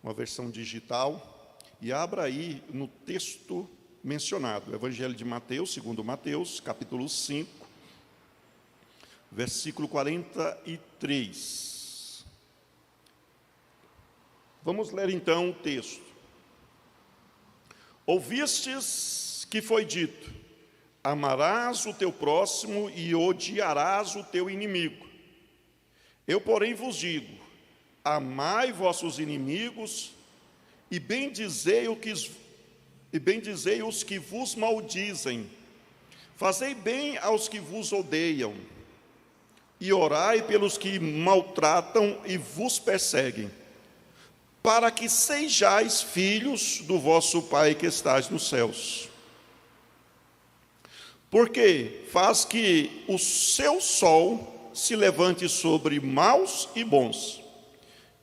uma versão digital, e abra aí no texto mencionado, o Evangelho de Mateus, segundo Mateus, capítulo 5, versículo 43. Vamos ler então o texto. Ouvistes que foi dito: amarás o teu próximo e odiarás o teu inimigo. Eu, porém, vos digo: amai vossos inimigos e bendizei os que vos maldizem. Fazei bem aos que vos odeiam e orai pelos que maltratam e vos perseguem, para que sejais filhos do vosso Pai que estais nos céus. Porque faz que o seu sol se levante sobre maus e bons,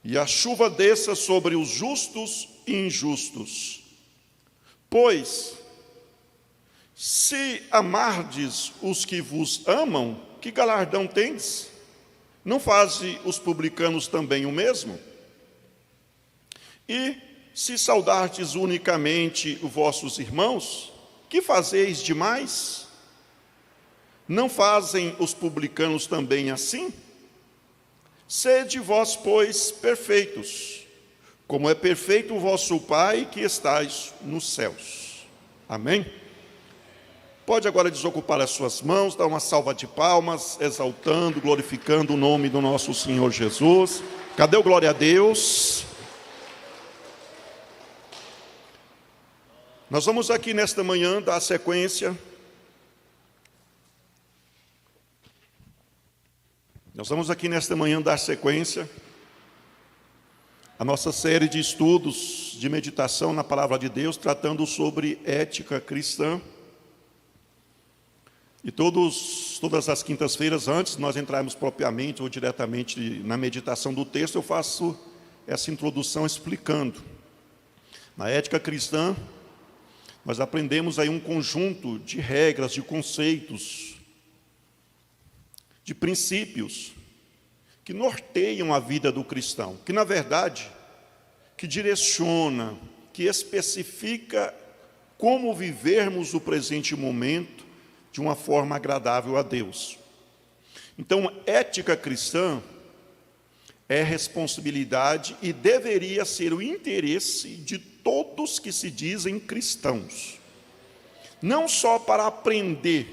e a chuva desça sobre os justos e injustos. Pois, se amardes os que vos amam, que galardão tendes? Não fazem os publicanos também o mesmo? E se saudardes unicamente os vossos irmãos, que fazeis demais? Não fazem os publicanos também assim? Sede vós, pois, perfeitos, como é perfeito o vosso Pai que estais nos céus. Amém? Pode agora desocupar as suas mãos, dar uma salva de palmas, exaltando, glorificando o nome do nosso Senhor Jesus. Cadê o glória a Deus? Nós vamos aqui nesta manhã dar sequência. A nossa série de estudos, de meditação na Palavra de Deus, tratando sobre ética cristã. E todas as quintas-feiras, antes de nós entrarmos propriamente ou diretamente na meditação do texto, eu faço essa introdução explicando. Na ética cristã, nós aprendemos aí um conjunto de regras, de conceitos, de princípios que norteiam a vida do cristão, que na verdade, que direciona, que especifica como vivermos o presente momento de uma forma agradável a Deus. Então, ética cristã é responsabilidade e deveria ser o interesse de todos que se dizem cristãos. Não só para aprender,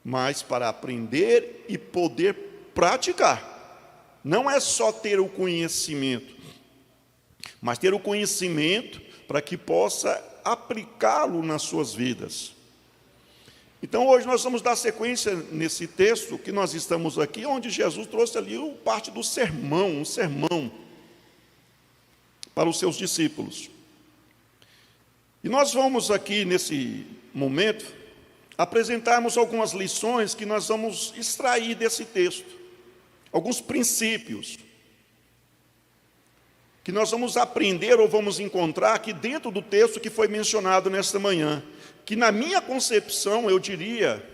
mas para aprender e poder praticar. Não é só ter o conhecimento, mas ter o conhecimento para que possa aplicá-lo nas suas vidas. Então, hoje nós vamos dar sequência nesse texto que nós estamos aqui, onde Jesus trouxe ali parte do sermão, um sermão para os seus discípulos. E nós vamos aqui, nesse momento, apresentarmos algumas lições que nós vamos extrair desse texto, alguns princípios que nós vamos aprender ou vamos encontrar aqui dentro do texto que foi mencionado nesta manhã, que na minha concepção eu diria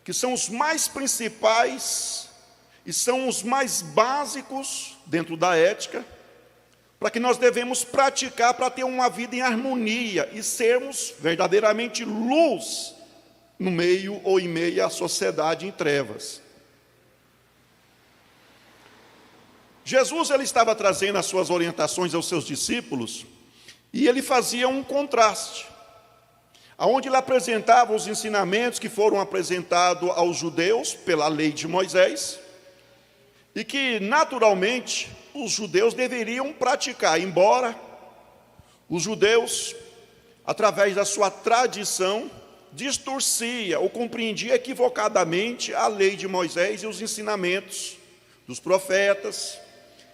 que são os mais principais e são os mais básicos dentro da ética, para que nós devemos praticar para ter uma vida em harmonia e sermos verdadeiramente luz no meio ou em meio à sociedade em trevas. Jesus ele estava trazendo as suas orientações aos seus discípulos e ele fazia um contraste, onde ele apresentava os ensinamentos que foram apresentados aos judeus pela lei de Moisés e que naturalmente os judeus deveriam praticar, embora os judeus, através da sua tradição, distorcia ou compreendia equivocadamente a lei de Moisés e os ensinamentos dos profetas.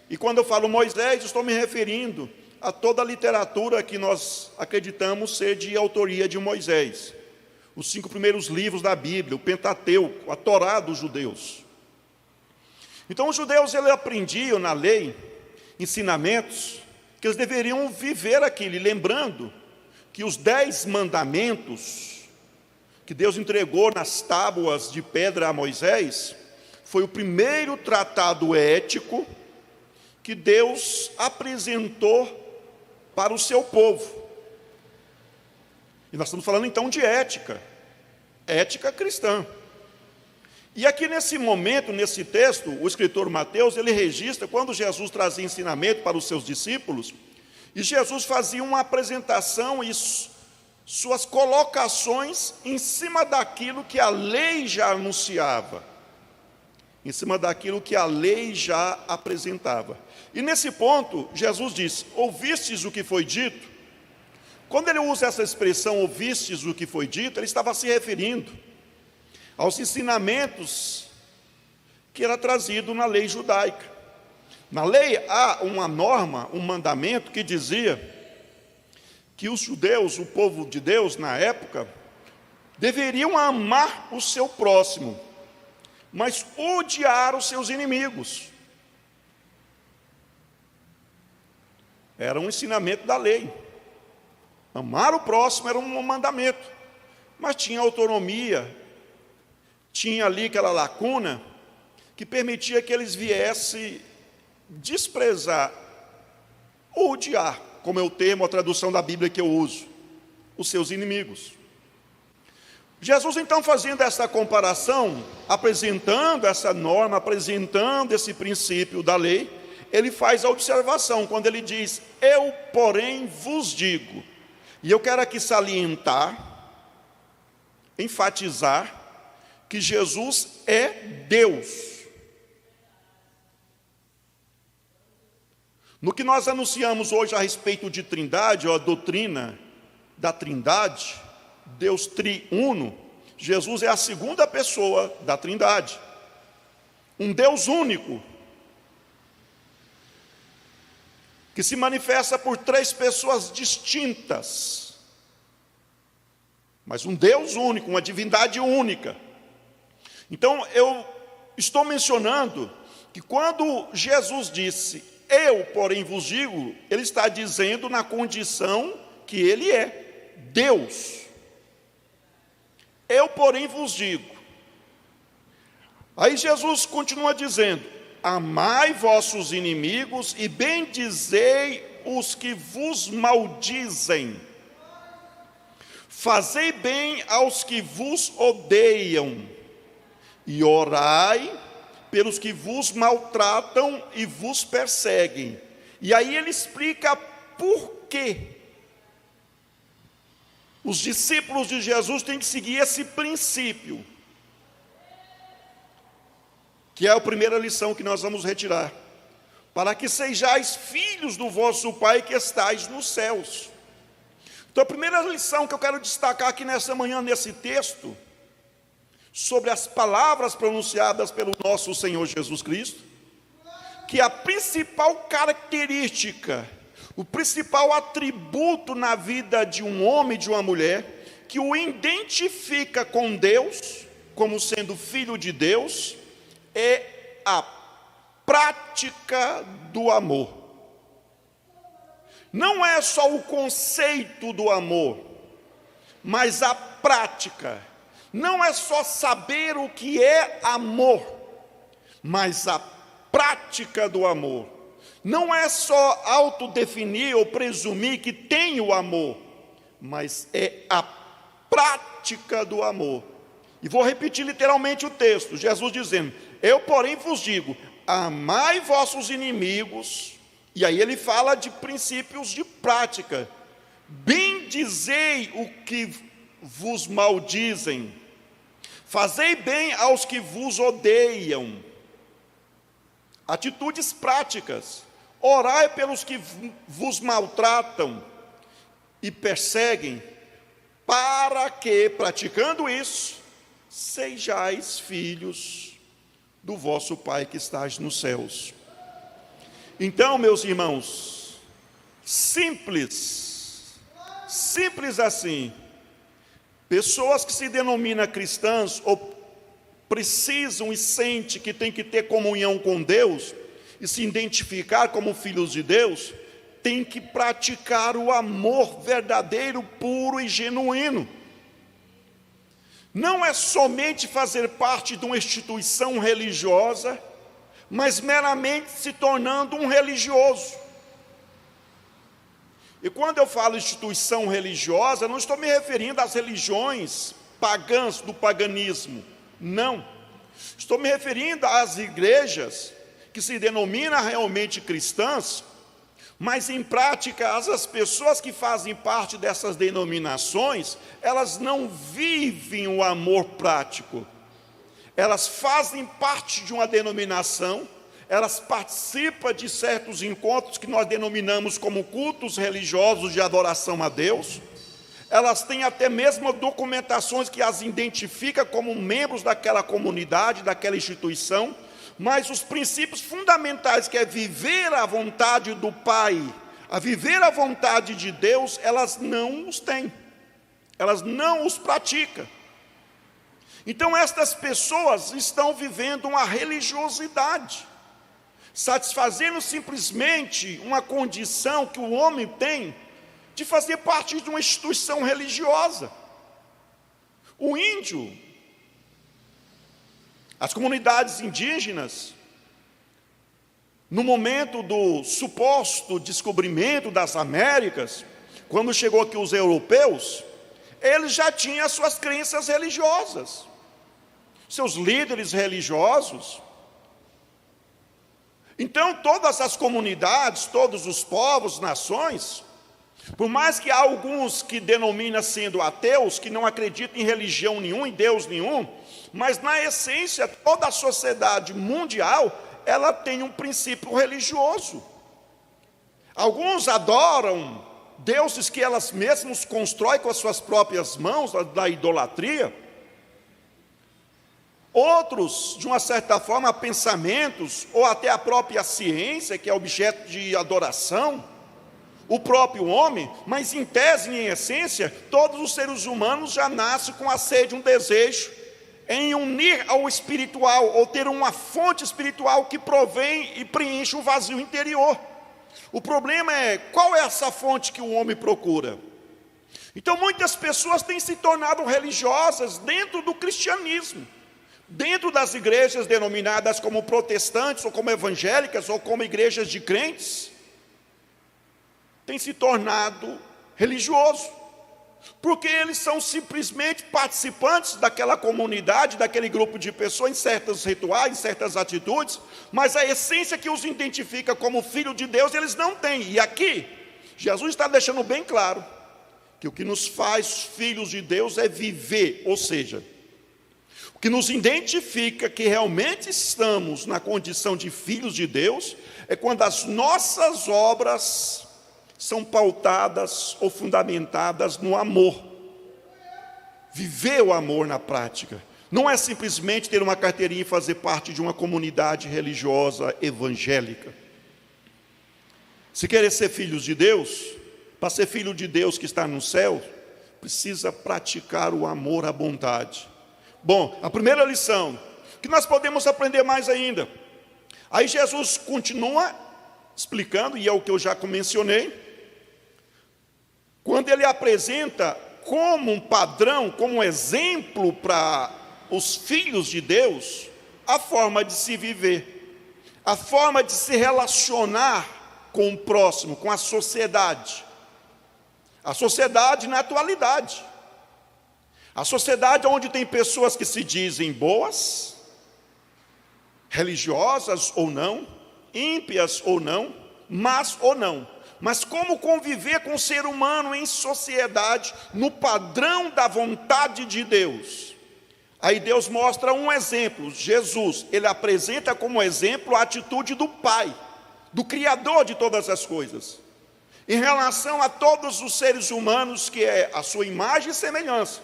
E quando eu falo Moisés, estou me referindo a toda a literatura que nós acreditamos ser de autoria de Moisés. Os 5 primeiros livros da Bíblia, o Pentateuco, a Torá dos judeus. Então os judeus eles aprendiam na lei ensinamentos que eles deveriam viver aquilo, e lembrando que os 10 mandamentos que Deus entregou nas tábuas de pedra a Moisés, foi o primeiro tratado ético que Deus apresentou para o seu povo. E nós estamos falando então de ética cristã. E aqui nesse momento, nesse texto, o escritor Mateus, ele registra quando Jesus trazia ensinamento para os seus discípulos, e Jesus fazia uma apresentação e suas colocações em cima daquilo que a lei já anunciava, em cima daquilo que a lei já apresentava. E nesse ponto, Jesus diz: ouvistes o que foi dito? Quando ele usa essa expressão, ouvistes o que foi dito, ele estava se referindo aos ensinamentos que era trazido na lei judaica. Na lei há uma norma, um mandamento que dizia que os judeus, o povo de Deus na época, deveriam amar o seu próximo, mas odiar os seus inimigos. Era um ensinamento da lei. Amar o próximo era um mandamento, mas tinha autonomia, tinha ali aquela lacuna que permitia que eles viessem desprezar ou odiar, como é o termo, a tradução da Bíblia que eu uso, os seus inimigos. Jesus então, fazendo essa comparação, apresentando essa norma, apresentando esse princípio da lei, ele faz a observação, quando ele diz: eu, porém, vos digo. E eu quero aqui salientar, enfatizar, que Jesus é Deus. No que nós anunciamos hoje a respeito de trindade, ou a doutrina da trindade, Deus triuno, Jesus é a segunda pessoa da trindade. Um Deus único, que se manifesta por três pessoas distintas, mas um Deus único, uma divindade única. Então, eu estou mencionando que quando Jesus disse: eu, porém, vos digo, ele está dizendo na condição que ele é Deus. Eu, porém, vos digo. Aí Jesus continua dizendo: amai vossos inimigos e bendizei os que vos maldizem. Fazei bem aos que vos odeiam e orai pelos que vos maltratam e vos perseguem. E aí ele explica por quê os discípulos de Jesus têm que seguir esse princípio, que é a primeira lição que nós vamos retirar: para que sejais filhos do vosso Pai que estais nos céus. Então, a primeira lição que eu quero destacar aqui nessa manhã, nesse texto, sobre as palavras pronunciadas pelo nosso Senhor Jesus Cristo, que a principal característica, o principal atributo na vida de um homem e de uma mulher, que o identifica com Deus, como sendo filho de Deus, é a prática do amor. Não é só o conceito do amor, mas a prática. Não é só saber o que é amor, mas a prática do amor. Não é só autodefinir ou presumir que tem o amor, mas é a prática do amor. E vou repetir literalmente o texto, Jesus dizendo: eu, porém, vos digo, amai vossos inimigos. E aí ele fala de princípios de prática. Bendizei o que vos maldizem. Fazei bem aos que vos odeiam. Atitudes práticas. Orai pelos que vos maltratam e perseguem, para que, praticando isso, sejais filhos do vosso Pai que estás nos céus. Então, meus irmãos, simples assim, pessoas que se denominam cristãs ou precisam e sentem que tem que ter comunhão com Deus e se identificar como filhos de Deus, tem que praticar o amor verdadeiro, puro e genuíno. Não é somente fazer parte de uma instituição religiosa, mas meramente se tornando um religioso. E quando eu falo instituição religiosa, não estou me referindo às religiões pagãs do paganismo, não. Estou me referindo às igrejas que se denominam realmente cristãs, mas em prática as pessoas que fazem parte dessas denominações, elas não vivem o amor prático. Elas fazem parte de uma denominação, elas participam de certos encontros que nós denominamos como cultos religiosos de adoração a Deus. Elas têm até mesmo documentações que as identificam como membros daquela comunidade, daquela instituição, mas os princípios fundamentais, que é viver a vontade do Pai, a viver a vontade de Deus, elas não os têm, elas não os praticam. Então estas pessoas estão vivendo uma religiosidade, satisfazendo simplesmente uma condição que o homem tem de fazer parte de uma instituição religiosa. O índio, as comunidades indígenas, no momento do suposto descobrimento das Américas, quando chegou aqui os europeus, eles já tinham as suas crenças religiosas, seus líderes religiosos. Então todas as comunidades, todos os povos, nações, por mais que há alguns que denominam sendo ateus, que não acreditam em religião nenhuma, em Deus nenhum, mas na essência toda a sociedade mundial, ela tem um princípio religioso. Alguns adoram deuses que elas mesmas constroem com as suas próprias mãos, da idolatria. Outros, de uma certa forma, pensamentos, ou até a própria ciência, que é objeto de adoração, o próprio homem, mas em tese e em essência, todos os seres humanos já nascem com a sede, um desejo em unir ao espiritual, ou ter uma fonte espiritual que provém e preenche o vazio interior. O problema é, qual é essa fonte que o homem procura? Então muitas pessoas têm se tornado religiosas dentro do cristianismo, dentro das igrejas denominadas como protestantes, ou como evangélicas, ou como igrejas de crentes, tem se tornado religioso, porque eles são simplesmente participantes daquela comunidade, daquele grupo de pessoas, em certos rituais, em certas atitudes, mas a essência que os identifica como filho de Deus, eles não têm. E aqui, Jesus está deixando bem claro, que o que nos faz filhos de Deus é viver, ou seja, o que nos identifica que realmente estamos na condição de filhos de Deus, é quando as nossas obras são pautadas ou fundamentadas no amor. Viver o amor na prática. Não é simplesmente ter uma carteirinha e fazer parte de uma comunidade religiosa evangélica. Se querer ser filhos de Deus, para ser filho de Deus que está no céu, precisa praticar o amor à bondade. Bom, a primeira lição, que nós podemos aprender mais ainda. Aí Jesus continua explicando, e é o que eu já mencionei, quando ele apresenta como um padrão, como um exemplo para os filhos de Deus, a forma de se viver, a forma de se relacionar com o próximo, com a sociedade na atualidade. A sociedade onde tem pessoas que se dizem boas, religiosas ou não, ímpias ou não, más ou não. Mas como conviver com o ser humano em sociedade, no padrão da vontade de Deus. Aí Deus mostra um exemplo, Jesus, ele apresenta como exemplo a atitude do Pai, do Criador de todas as coisas, em relação a todos os seres humanos, que é a sua imagem e semelhança.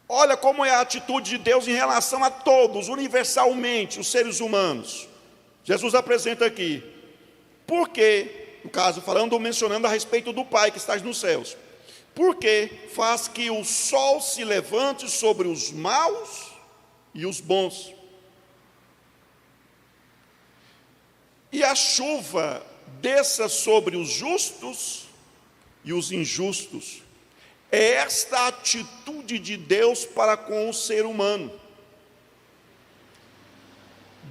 Olha como é a atitude de Deus em relação a todos, universalmente, os seres humanos. Jesus apresenta aqui, porque, no caso, mencionando a respeito do Pai que está nos céus, porque faz que o sol se levante sobre os maus e os bons, e a chuva desça sobre os justos e os injustos. É esta a atitude de Deus para com o ser humano.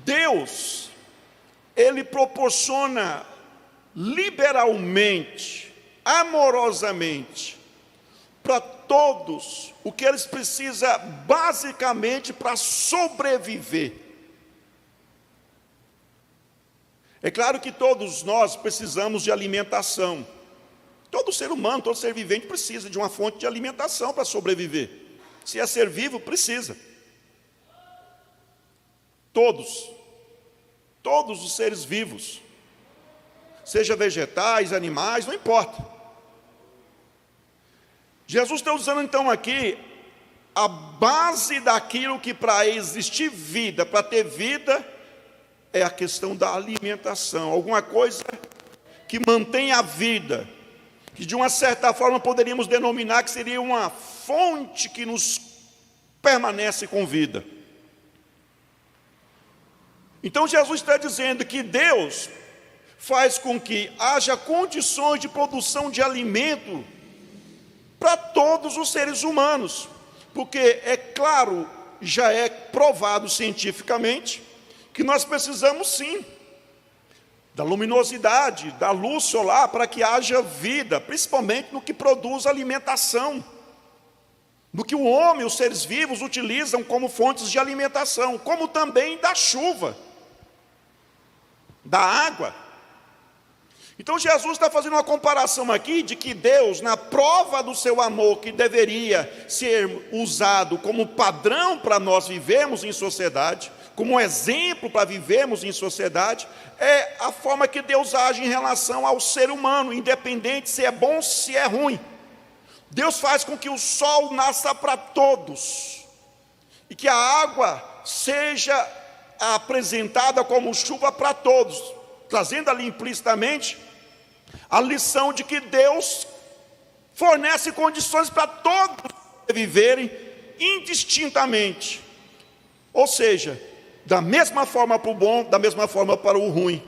Deus, Ele proporciona liberalmente, amorosamente, para todos o que eles precisam basicamente para sobreviver. É claro que todos nós precisamos de alimentação. Todo ser humano, todo ser vivente precisa de uma fonte de alimentação para sobreviver. Se é ser vivo, precisa. Todos os seres vivos, seja vegetais, animais, não importa. Jesus está usando então aqui a base daquilo que para existir vida, para ter vida, é a questão da alimentação, alguma coisa que mantém a vida, que de uma certa forma poderíamos denominar que seria uma fonte que nos permanece com vida. Então Jesus está dizendo que Deus faz com que haja condições de produção de alimento para todos os seres humanos, porque é claro, já é provado cientificamente, que nós precisamos sim da luminosidade, da luz solar para que haja vida, principalmente no que produz alimentação, no que o homem, os seres vivos utilizam como fontes de alimentação, como também da chuva, da água. Então Jesus está fazendo uma comparação aqui de que Deus, na prova do seu amor, que deveria ser usado como padrão para nós vivermos em sociedade, como exemplo para vivermos em sociedade, é a forma que Deus age em relação ao ser humano, independente se é bom ou se é ruim. Deus faz com que o sol nasça para todos, e que a água seja apresentada como chuva para todos, trazendo ali implicitamente a lição de que Deus fornece condições para todos viverem indistintamente, ou seja, da mesma forma para o bom, da mesma forma para o ruim,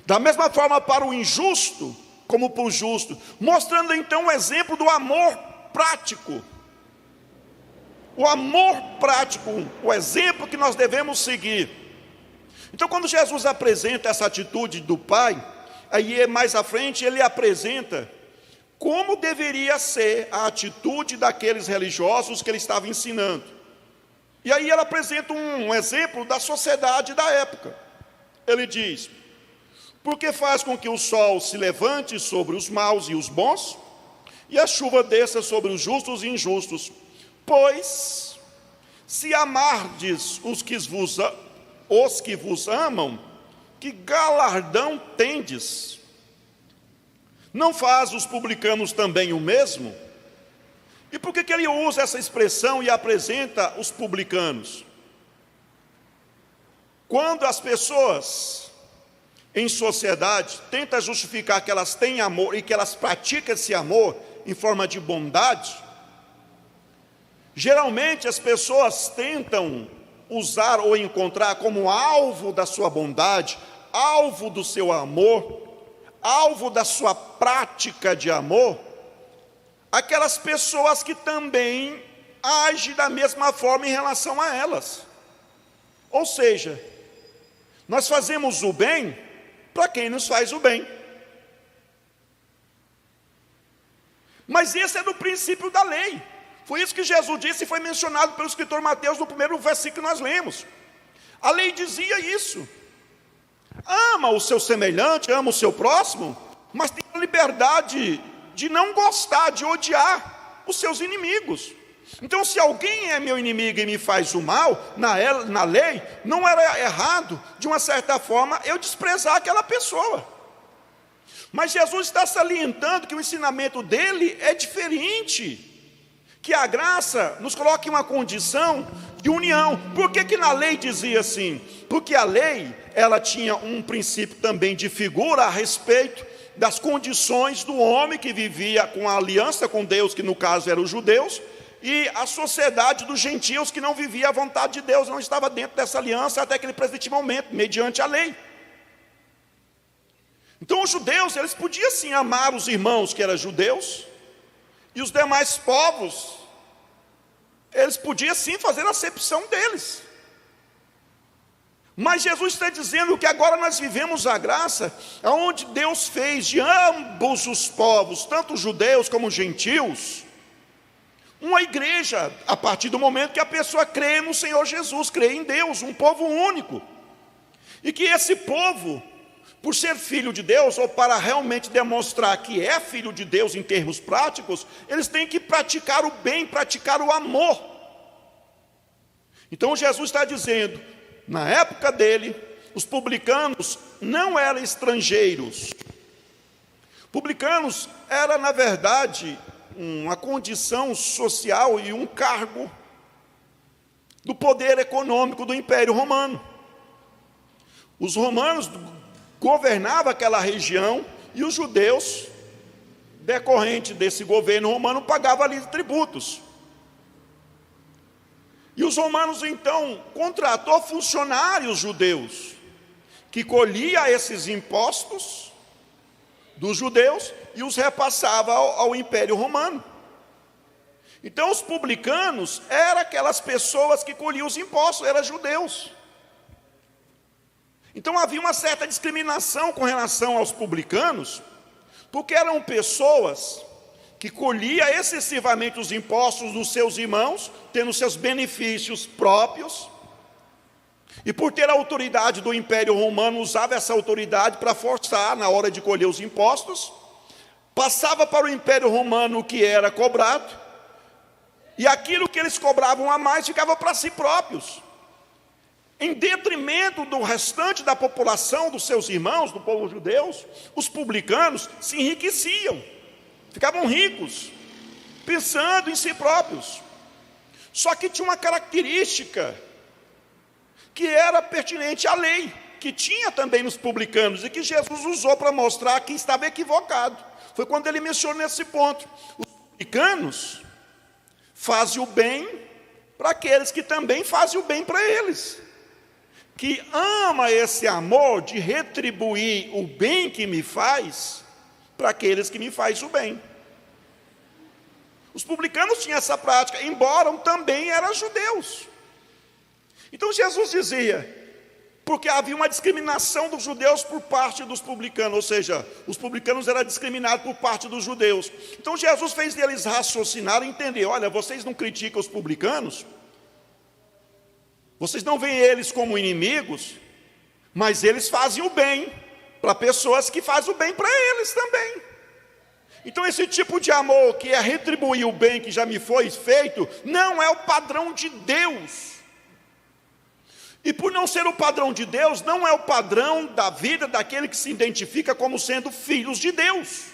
da mesma forma para o injusto, como para o justo, mostrando então o exemplo do amor prático. O amor prático, o exemplo que nós devemos seguir. Então, quando Jesus apresenta essa atitude do Pai, aí mais à frente ele apresenta como deveria ser a atitude daqueles religiosos que ele estava ensinando. E aí ele apresenta um exemplo da sociedade da época. Ele diz: porque faz com que o sol se levante sobre os maus e os bons, e a chuva desça sobre os justos e injustos. Pois, se amardes os que vos amam, que galardão tendes? Não faz os publicanos também o mesmo? E por que ele usa essa expressão e apresenta os publicanos? Quando as pessoas em sociedade tentam justificar que elas têm amor e que elas praticam esse amor em forma de bondade, geralmente as pessoas tentam usar ou encontrar como alvo da sua bondade, alvo do seu amor, alvo da sua prática de amor, aquelas pessoas que também agem da mesma forma em relação a elas. Ou seja, nós fazemos o bem para quem nos faz o bem. Mas esse é do princípio da lei. Foi isso que Jesus disse e foi mencionado pelo escritor Mateus no primeiro versículo que nós lemos. A lei dizia isso: ama o seu semelhante, ama o seu próximo, mas tem a liberdade de não gostar, de odiar os seus inimigos. Então, se alguém é meu inimigo e me faz o mal, na lei, não era errado, de uma certa forma, eu desprezar aquela pessoa. Mas Jesus está salientando que o ensinamento dele é diferente, que a graça nos coloca em uma condição de união. Por que na lei dizia assim? Porque a lei, ela tinha um princípio também de figura a respeito das condições do homem que vivia com a aliança com Deus, que no caso eram os judeus, e a sociedade dos gentios que não vivia à vontade de Deus, não estava dentro dessa aliança até aquele presente momento, mediante a lei. Então os judeus, eles podiam sim amar os irmãos que eram judeus, e os demais povos, eles podiam sim fazer a acepção deles. Mas Jesus está dizendo que agora nós vivemos a graça, onde Deus fez de ambos os povos, tanto judeus como gentios, uma igreja, a partir do momento que a pessoa crê no Senhor Jesus, crê em Deus, um povo único. E que esse povo, por ser filho de Deus, ou para realmente demonstrar que é filho de Deus em termos práticos, eles têm que praticar o bem, praticar o amor. Então Jesus está dizendo, na época dele, os publicanos não eram estrangeiros. Publicanos era, na verdade, uma condição social e um cargo do poder econômico do Império Romano. Os romanos governavam aquela região e os judeus, decorrente desse governo romano, pagavam ali tributos. E os romanos, então, contratou funcionários judeus, que colhia esses impostos dos judeus e os repassava ao Império Romano. Então, os publicanos eram aquelas pessoas que colhiam os impostos, eram judeus. Então, havia uma certa discriminação com relação aos publicanos, porque eram pessoas que colhia excessivamente os impostos dos seus irmãos, tendo seus benefícios próprios, e por ter a autoridade do Império Romano, usava essa autoridade para forçar na hora de colher os impostos, passava para o Império Romano o que era cobrado, e aquilo que eles cobravam a mais ficava para si próprios, em detrimento do restante da população, dos seus irmãos, do povo judeu. Os publicanos se enriqueciam, ficavam ricos, pensando em si próprios. Só que tinha uma característica que era pertinente à lei, que tinha também nos publicanos, e que Jesus usou para mostrar que estava equivocado. Foi quando ele mencionou nesse ponto. Os publicanos fazem o bem para aqueles que também fazem o bem para eles, que ama esse amor de retribuir o bem que me faz para aqueles que me fazem o bem. Os publicanos tinham essa prática, embora também eram judeus. Então Jesus dizia, porque havia uma discriminação dos judeus por parte dos publicanos, ou seja, os publicanos eram discriminados por parte dos judeus. Então Jesus fez deles raciocinar e entender, olha, vocês não criticam os publicanos, vocês não veem eles como inimigos, mas eles fazem o bem para pessoas que fazem o bem para eles também. Então esse tipo de amor, que é retribuir o bem que já me foi feito, não é o padrão de Deus. E por não ser o padrão de Deus, não é o padrão da vida daquele que se identifica como sendo filhos de Deus.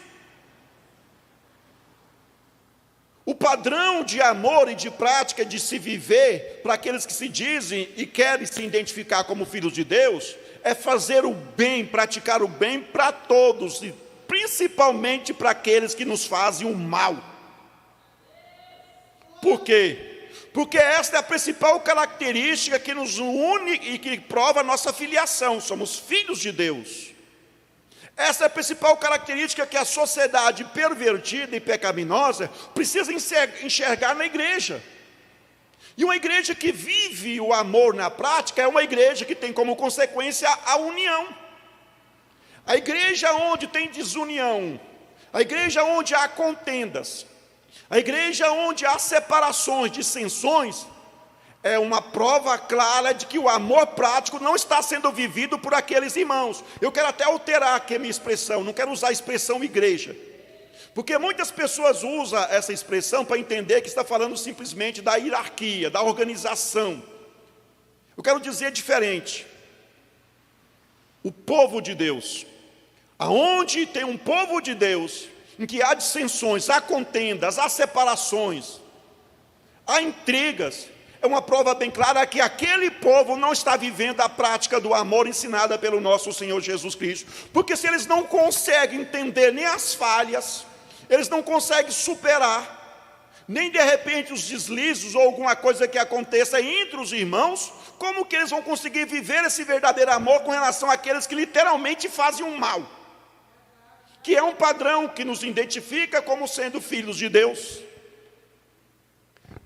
O padrão de amor e de prática de se viver para aqueles que se dizem e querem se identificar como filhos de Deus é fazer o bem, praticar o bem para todos e principalmente para aqueles que nos fazem o mal. Por quê? Porque esta é a principal característica que nos une e que prova a nossa filiação. Somos filhos de Deus. Essa é a principal característica que a sociedade pervertida e pecaminosa precisa enxergar na igreja. E uma igreja que vive o amor na prática é uma igreja que tem como consequência a união. A igreja onde tem desunião, a igreja onde há contendas, a igreja onde há separações, dissensões, é uma prova clara de que o amor prático não está sendo vivido por aqueles irmãos. Eu quero até alterar aqui a minha expressão, não quero usar a expressão igreja, porque muitas pessoas usam essa expressão para entender que está falando simplesmente da hierarquia, da organização. Eu quero dizer diferente. O povo de Deus, aonde tem um povo de Deus, em que há dissensões, há contendas, há separações, há intrigas, é uma prova bem clara que aquele povo não está vivendo a prática do amor ensinada pelo nosso Senhor Jesus Cristo. Porque se eles não conseguem entender nem as falhas, eles não conseguem superar, nem de repente os deslizes ou alguma coisa que aconteça entre os irmãos, como que eles vão conseguir viver esse verdadeiro amor com relação àqueles que literalmente fazem um mal? Que é um padrão que nos identifica como sendo filhos de Deus.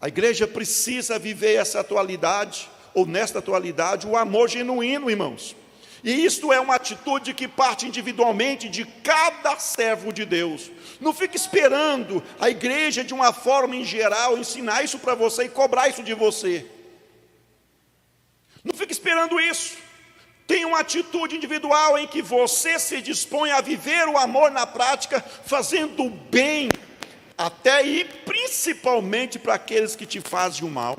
A igreja precisa viver essa atualidade, ou nesta atualidade, o amor genuíno, irmãos. E isto é uma atitude que parte individualmente de cada servo de Deus. Não fique esperando a igreja, de uma forma em geral, ensinar isso para você e cobrar isso de você. Não fique esperando isso. Tenha uma atitude individual em que você se dispõe a viver o amor na prática, fazendo o bem, até e principalmente para aqueles que te fazem o mal.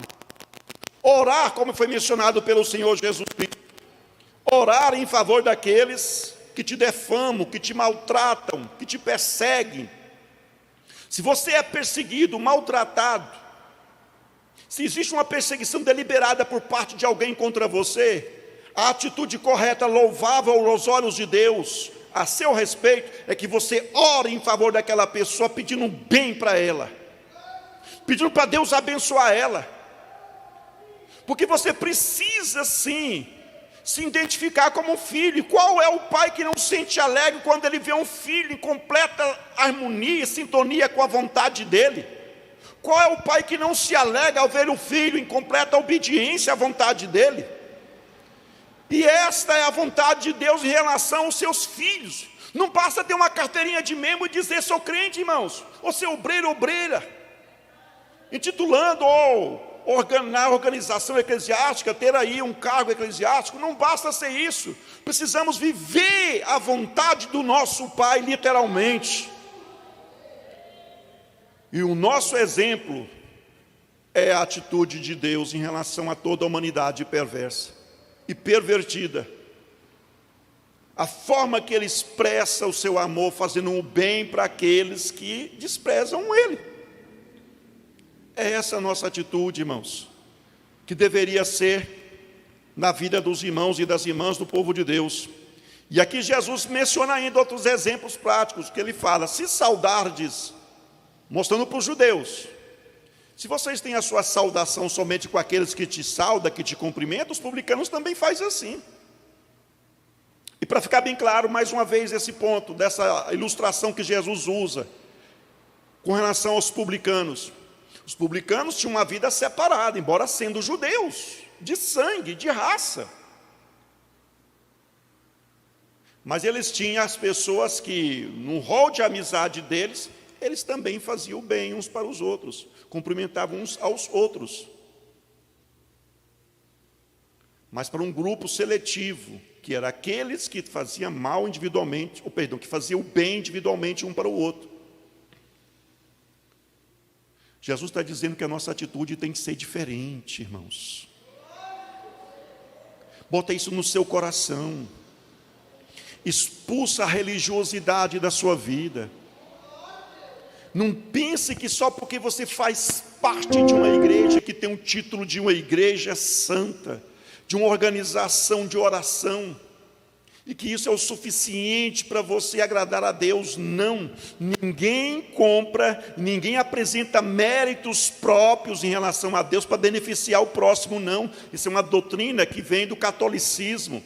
Orar, como foi mencionado pelo Senhor Jesus Cristo. Orar em favor daqueles que te defamam, que te maltratam, que te perseguem. Se você é perseguido, maltratado, se existe uma perseguição deliberada por parte de alguém contra você, a atitude correta, louvável aos olhos de Deus, a seu respeito, é que você ore em favor daquela pessoa, pedindo um bem para ela, pedindo para Deus abençoar ela, porque você precisa sim se identificar como um filho. Qual é o pai que não se sente alegre quando ele vê um filho em completa harmonia, sintonia com a vontade dele? Qual é o pai que não se alegra ao ver o filho em completa obediência à vontade dele? E esta é a vontade de Deus em relação aos seus filhos. Não basta ter uma carteirinha de membro e dizer sou crente, irmãos, ou ser obreiro, obreira, intitulando ou na organização eclesiástica, ter aí um cargo eclesiástico. Não basta ser isso, precisamos viver a vontade do nosso Pai, literalmente. E o nosso exemplo é a atitude de Deus em relação a toda a humanidade perversa e pervertida. A forma que Ele expressa o seu amor, fazendo o bem para aqueles que desprezam Ele. É essa a nossa atitude, irmãos, que deveria ser na vida dos irmãos e das irmãs do povo de Deus. E aqui Jesus menciona ainda outros exemplos práticos, que Ele fala: se saudardes, mostrando para os judeus, se vocês têm a sua saudação somente com aqueles que te saudam, que te cumprimentam, os publicanos também fazem assim. E para ficar bem claro, mais uma vez, esse ponto, dessa ilustração que Jesus usa, com relação aos publicanos. Os publicanos tinham uma vida separada, embora sendo judeus, de sangue, de raça. Mas eles tinham as pessoas que, no rol de amizade deles, eles também faziam o bem uns para os outros, cumprimentavam uns aos outros. Mas para um grupo seletivo, que era aqueles que faziam mal individualmente, que faziam o bem individualmente um para o outro. Jesus está dizendo que a nossa atitude tem que ser diferente, irmãos. Bota isso no seu coração. Expulsa a religiosidade da sua vida. Não pense que só porque você faz parte de uma igreja, que tem um título de uma igreja santa, de uma organização de oração, e que isso é o suficiente para você agradar a Deus. Não, ninguém compra, ninguém apresenta méritos próprios em relação a Deus para beneficiar o próximo, não. Isso é uma doutrina que vem do catolicismo,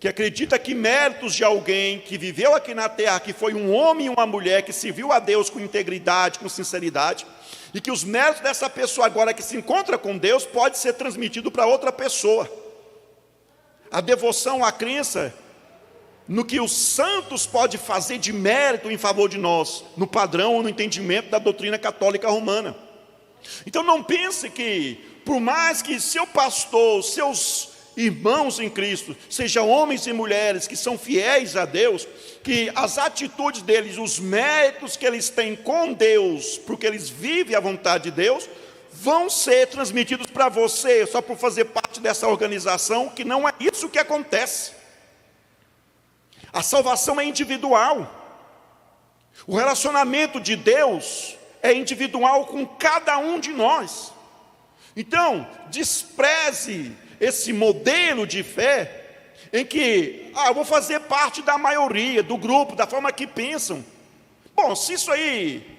que acredita que méritos de alguém que viveu aqui na terra, que foi um homem e uma mulher, que serviu a Deus com integridade, com sinceridade, e que os méritos dessa pessoa agora que se encontra com Deus, pode ser transmitido para outra pessoa. A devoção, a crença no que os santos podem fazer de mérito em favor de nós, no padrão ou no entendimento da doutrina católica romana. Então não pense que, por mais que seu pastor, seus irmãos em Cristo, sejam homens e mulheres que são fiéis a Deus, que as atitudes deles, os méritos que eles têm com Deus, porque eles vivem a vontade de Deus, vão ser transmitidos para você só por fazer parte dessa organização, que não é isso que acontece. A salvação é individual. O relacionamento de Deus é individual com cada um de nós. Então, despreze esse modelo de fé em que, eu vou fazer parte da maioria, do grupo, da forma que pensam. Bom, se isso aí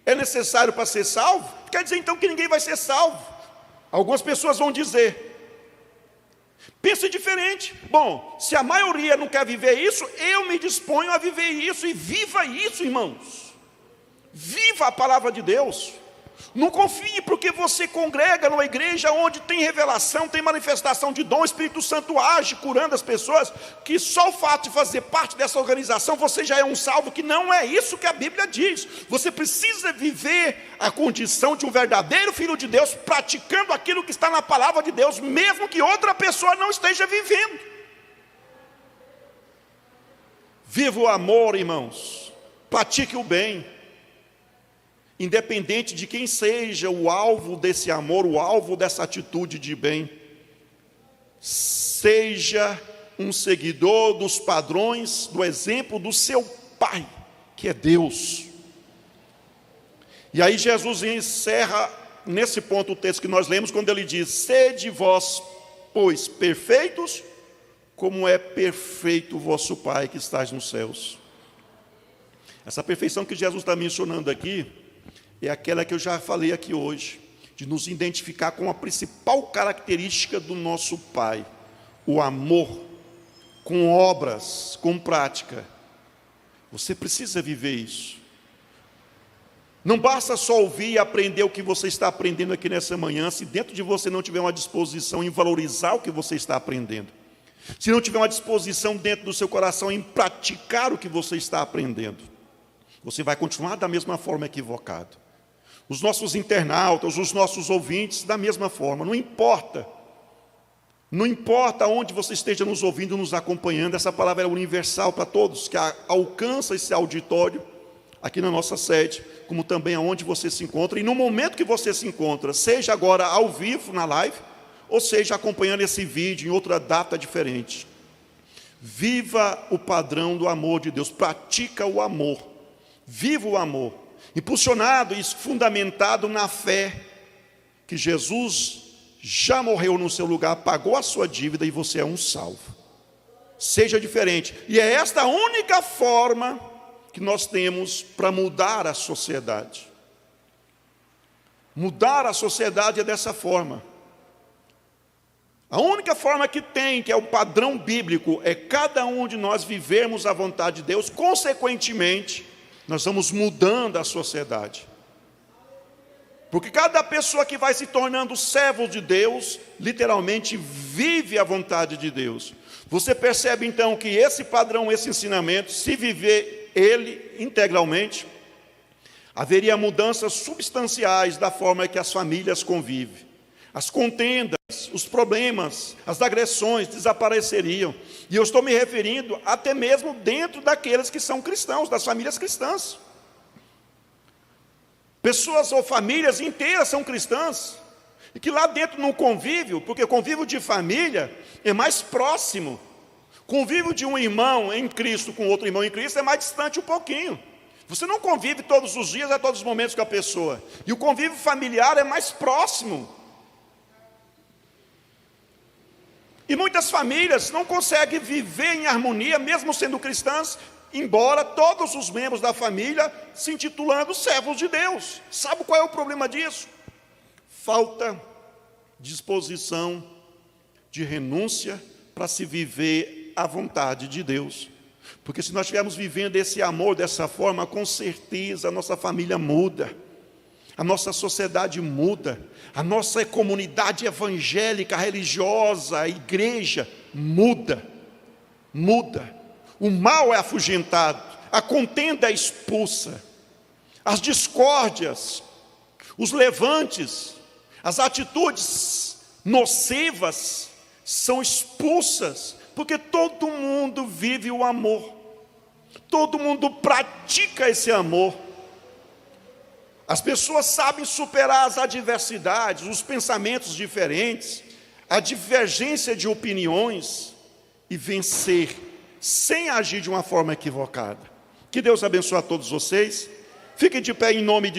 é necessário para ser salvo, quer dizer então que ninguém vai ser salvo. Algumas pessoas vão dizer. Pense diferente. Bom, se a maioria não quer viver isso, eu me disponho a viver isso, e viva isso, irmãos. Viva a palavra de Deus. Não confie porque você congrega numa igreja onde tem revelação, tem manifestação de dom, o Espírito Santo age curando as pessoas, que só o fato de fazer parte dessa organização você já é um salvo, que não é isso que a Bíblia diz. Você precisa viver a condição de um verdadeiro filho de Deus, praticando aquilo que está na palavra de Deus, mesmo que outra pessoa não esteja vivendo. Viva o amor, irmãos, pratique o bem. Independente de quem seja o alvo desse amor, o alvo dessa atitude de bem, seja um seguidor dos padrões, do exemplo do seu Pai, que é Deus. E aí Jesus encerra nesse ponto o texto que nós lemos, quando ele diz: sede vós, pois, perfeitos, como é perfeito o vosso Pai que estás nos céus. Essa perfeição que Jesus está mencionando aqui, é aquela que eu já falei aqui hoje, de nos identificar com a principal característica do nosso Pai, o amor, com obras, com prática. Você precisa viver isso. Não basta só ouvir e aprender o que você está aprendendo aqui nessa manhã, se dentro de você não tiver uma disposição em valorizar o que você está aprendendo, se não tiver uma disposição dentro do seu coração em praticar o que você está aprendendo, você vai continuar da mesma forma equivocado. Os nossos internautas, os nossos ouvintes, da mesma forma. Não importa onde você esteja nos ouvindo, nos acompanhando, essa palavra é universal para todos, que alcança esse auditório aqui na nossa sede, como também aonde você se encontra, e no momento que você se encontra, seja agora ao vivo na live, ou seja acompanhando esse vídeo em outra data diferente. Viva o padrão do amor de Deus, pratica o amor, viva o amor, impulsionado e fundamentado na fé que Jesus já morreu no seu lugar, pagou a sua dívida e você é um salvo. Seja diferente. E é esta a única forma que nós temos para mudar a sociedade. Mudar a sociedade é dessa forma. A única forma que tem, que é o padrão bíblico, é cada um de nós vivermos a vontade de Deus, consequentemente, nós vamos mudando a sociedade. Porque cada pessoa que vai se tornando servo de Deus, literalmente vive a vontade de Deus. Você percebe então que esse padrão, esse ensinamento, se viver ele integralmente, haveria mudanças substanciais da forma que as famílias convivem. As contendas, os problemas, as agressões desapareceriam. E eu estou me referindo até mesmo dentro daqueles que são cristãos, das famílias cristãs. Pessoas ou famílias inteiras são cristãs, e que lá dentro no convívio, porque convívio de família é mais próximo, convívio de um irmão em Cristo com outro irmão em Cristo é mais distante um pouquinho. Você não convive todos os dias, a todos os momentos com a pessoa, e o convívio familiar é mais próximo. E muitas famílias não conseguem viver em harmonia, mesmo sendo cristãs, embora todos os membros da família se intitulando servos de Deus. Sabe qual é o problema disso? Falta disposição de renúncia para se viver a vontade de Deus. Porque se nós estivermos vivendo esse amor dessa forma, com certeza a nossa família muda, a nossa sociedade muda, a nossa comunidade evangélica, religiosa, a igreja muda. O mal é afugentado, a contenda é expulsa, as discórdias, os levantes, as atitudes nocivas são expulsas, porque todo mundo vive o amor, todo mundo pratica esse amor. As pessoas sabem superar as adversidades, os pensamentos diferentes, a divergência de opiniões e vencer, sem agir de uma forma equivocada. Que Deus abençoe a todos vocês. Fiquem de pé em nome de